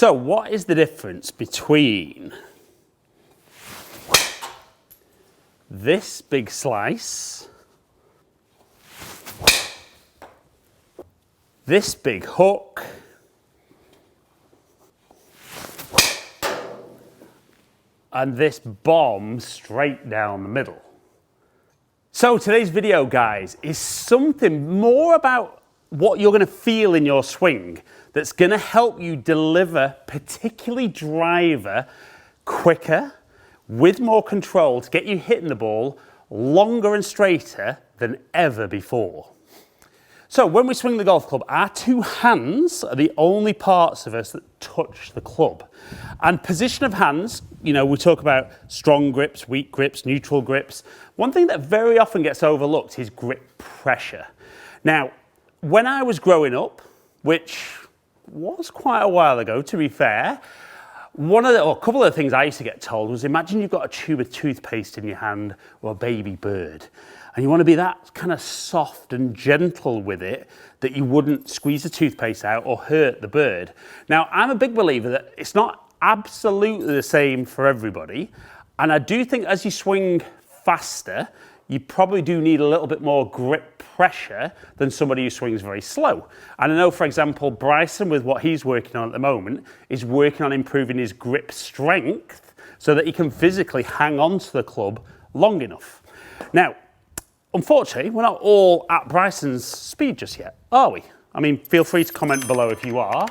So what is the difference between this big slice, this big hook, and this bomb straight down the middle? So today's video, guys, is something more about what you're going to feel in your swing that's going to help you deliver, particularly driver, quicker, with more control to get you hitting the ball longer and straighter than ever before. So when we swing the golf club, our two hands are the only parts of us that touch the club. And position of hands, you know, we talk about strong grips, weak grips, neutral grips. One thing that very often gets overlooked is grip pressure. Now, when I was growing up, which was quite a while ago, to be fair, a couple of the things I used to get told was, imagine you've got a tube of toothpaste in your hand or a baby bird, and you want to be that kind of soft and gentle with it that you wouldn't squeeze the toothpaste out or hurt the bird. Now, I'm a big believer that it's not absolutely the same for everybody, and I do think as you swing faster, you probably do need a little bit more grip pressure than somebody who swings very slow. And I know, for example, Bryson, with what he's working on at the moment, is working on improving his grip strength so that he can physically hang on to the club long enough. Now, unfortunately, we're not all at Bryson's speed just yet, are we? I mean, feel free to comment below if you are.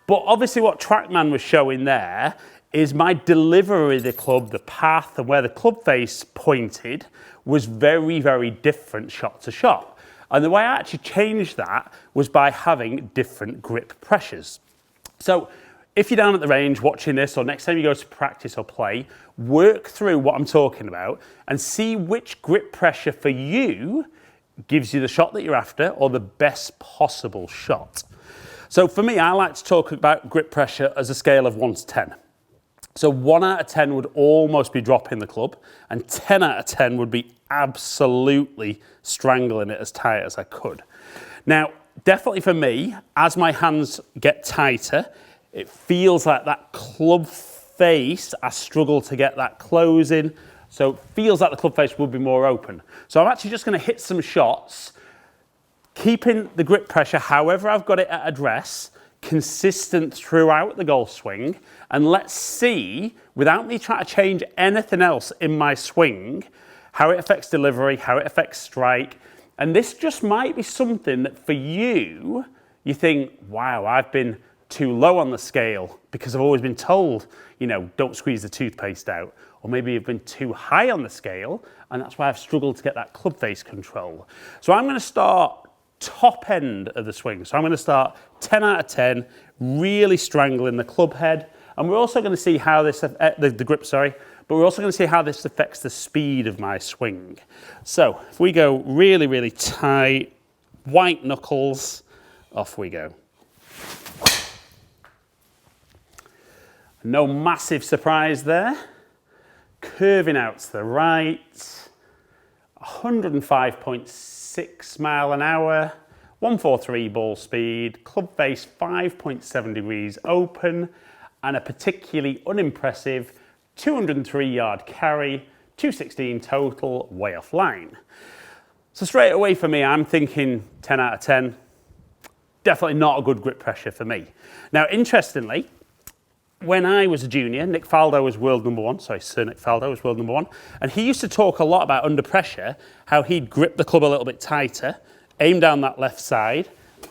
But obviously what Trackman was showing there is my delivery of the club, the path and where the club face pointed was very, very different shot to shot. And the way I actually changed that was by having different grip pressures. So if you're down at the range watching this, or next time you go to practice or play, work through what I'm talking about and see which grip pressure for you gives you the shot that you're after or the best possible shot. So for me, I like to talk about grip pressure as a scale of 1 to 10. So 1 out of 10 would almost be dropping the club, and 10 out of 10 would be absolutely strangling it as tight as I could. Now, definitely for me, as my hands get tighter, it feels like that club face, I struggle to get that closing, so it feels like the club face would be more open. So I'm actually just going to hit some shots, keeping the grip pressure however I've got it at address, consistent throughout the golf swing, and let's see, without me trying to change anything else in my swing, how it affects delivery, how it affects strike. And this just might be something that for you, you think, wow, I've been too low on the scale because I've always been told, you know, don't squeeze the toothpaste out. Or maybe you've been too high on the scale and that's why I've struggled to get that club face control. So I'm going to start top end of the swing. So I'm going to start 10 out of 10, really strangling the club head. And we're also going to see how this, the grip, sorry, but we're also going to see how this affects the speed of my swing. So if we go really, really tight, white knuckles, off we go. No massive surprise there. Curving out to the right, 105.6 mile an hour, 143 ball speed, club face 5.7 degrees open, and a particularly unimpressive 203 yard carry, 216 total, way off line. So straight away for me, I'm thinking 10 out of 10. Definitely not a good grip pressure for me. Now, interestingly, when I was a junior, Nick Faldo was world number 1. Sorry, Sir Nick Faldo was world number 1. And he used to talk a lot about under pressure, how he'd grip the club a little bit tighter, aim down that left side,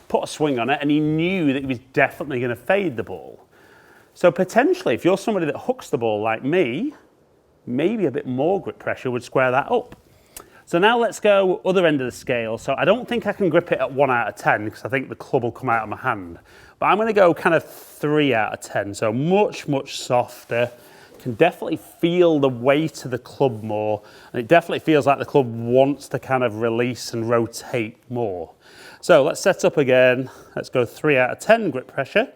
put a swing on it, and he knew that he was definitely going to fade the ball. So potentially, if you're somebody that hooks the ball like me, maybe a bit more grip pressure would square that up. So now let's go other end of the scale. So I don't think I can grip it at 1 out of 10 because I think the club will come out of my hand. But I'm going to go kind of 3 out of 10. So much, much softer. Can definitely feel the weight of the club more. And it definitely feels like the club wants to kind of release and rotate more. So let's set up again. Let's go 3 out of 10 grip pressure.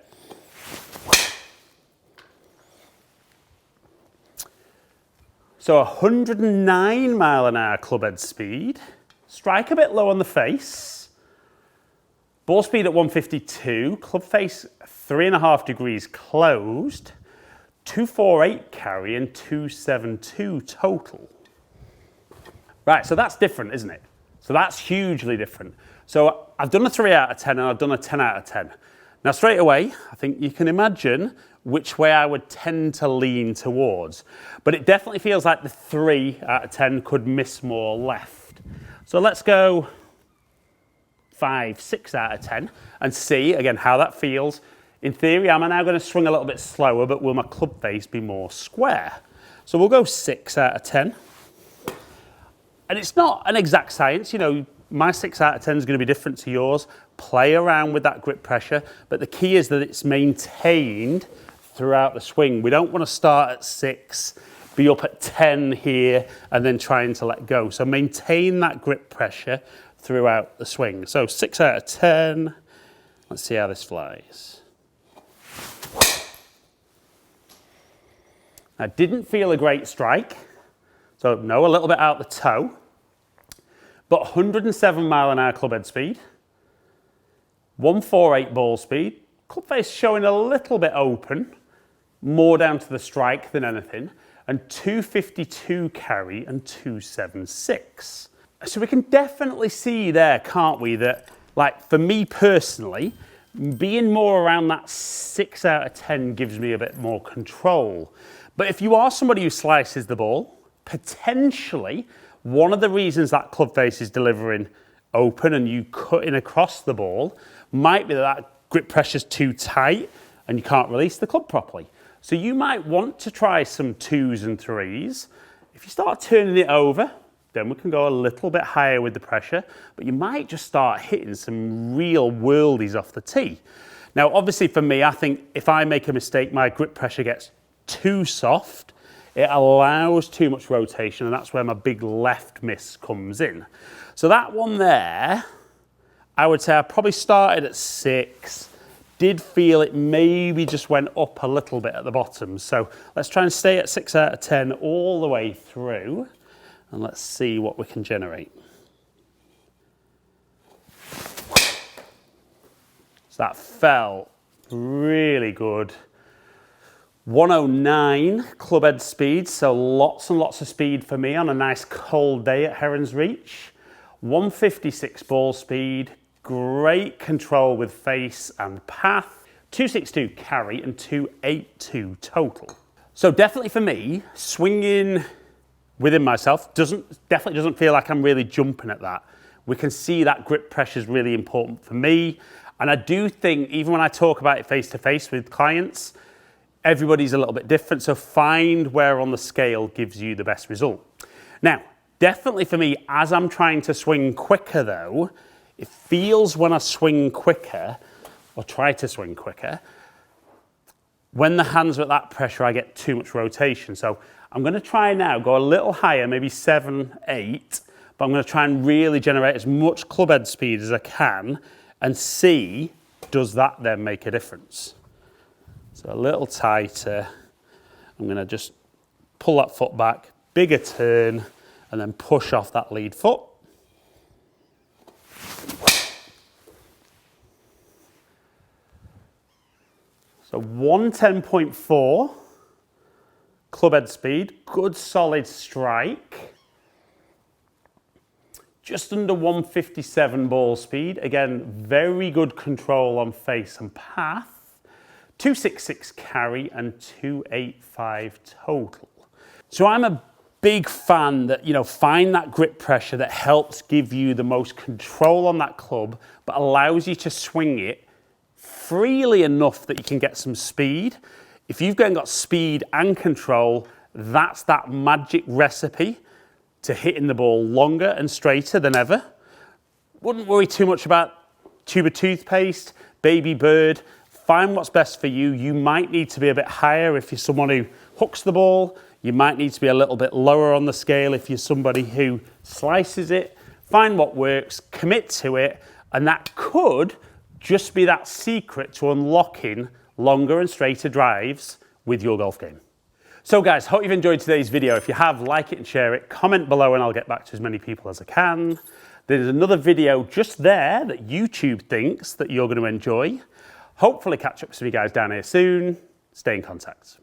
So 109 mile an hour club head speed. Strike a bit low on the face. Ball speed at 152, club face 3.5 degrees closed, 248 carry and 272 total. Right, so that's different, isn't it? So that's hugely different. So I've done a 3 out of 10 and I've done a 10 out of 10. Now straight away, I think you can imagine which way I would tend to lean towards. But it definitely feels like the 3 out of 10 could miss more left. So let's go 5, 6 out of 10 and see again how that feels. In theory, I'm now going to swing a little bit slower, but will my club face be more square? So we'll go 6 out of 10. And it's not an exact science, you know, my 6 out of 10 is going to be different to yours. Play around with that grip pressure, but the key is that it's maintained throughout the swing. We don't want to start at 6, be up at 10 here, and then trying to let go. So maintain that grip pressure throughout the swing. So 6 out of 10. Let's see how this flies. I didn't feel a great strike. So no, a little bit out the toe. But 107 mile an hour club head speed. 148 ball speed. Club face showing a little bit open. More down to the strike than anything. And 252 carry and 276. So we can definitely see there, can't we, that like for me personally, being more around that 6 out of 10 gives me a bit more control. But if you are somebody who slices the ball, potentially one of the reasons that club face is delivering open and you cutting across the ball might be that grip pressure's too tight and you can't release the club properly. So you might want to try some 2s and 3s. If you start turning it over, then we can go a little bit higher with the pressure, but you might just start hitting some real worldies off the tee. Now, obviously for me, I think if I make a mistake, my grip pressure gets too soft, it allows too much rotation, and that's where my big left miss comes in. So that one there, I would say I probably started at 6, did feel it maybe just went up a little bit at the bottom. So let's try and stay at 6 out of 10 all the way through, and let's see what we can generate. So that felt really good. 109 club head speed, so lots and lots of speed for me on a nice cold day at Heron's Reach. 156 ball speed, great control with face and path. 262 carry and 282 total. So definitely for me, swinging within myself definitely doesn't feel like I'm really jumping at that. We can see that grip pressure is really important for me. And I do think, even when I talk about it face to face with clients, everybody's a little bit different, so find where on the scale gives you the best result. Now, definitely for me, as I'm trying to swing quicker though, it feels when I swing quicker, or try to swing quicker, when the hands are at that pressure, I get too much rotation. So I'm going to try now, go a little higher, maybe 7, 8, but I'm going to try and really generate as much club head speed as I can and see, does that then make a difference? So a little tighter, I'm going to just pull that foot back, bigger turn, and then push off that lead foot. So 110.4 club head speed, good solid strike. Just under 157 ball speed, again, very good control on face and path. 266 carry and 285 total. So I'm a big fan that, you know, find that grip pressure that helps give you the most control on that club, but allows you to swing it freely enough that you can get some speed. If you've got speed and control, that's that magic recipe to hitting the ball longer and straighter than ever. Wouldn't worry too much about tube of toothpaste, baby bird. Find what's best for you. You might need to be a bit higher if you're someone who hooks the ball. You might need to be a little bit lower on the scale if you're somebody who slices it. Find what works, commit to it, and that could just be that secret to unlocking longer and straighter drives with your golf game. So guys, hope you've enjoyed today's video. If you have, like it and share it. Comment below and I'll get back to as many people as I can. There's another video just there that YouTube thinks that you're going to enjoy. Hopefully catch up with some of you guys down here soon. Stay in contact.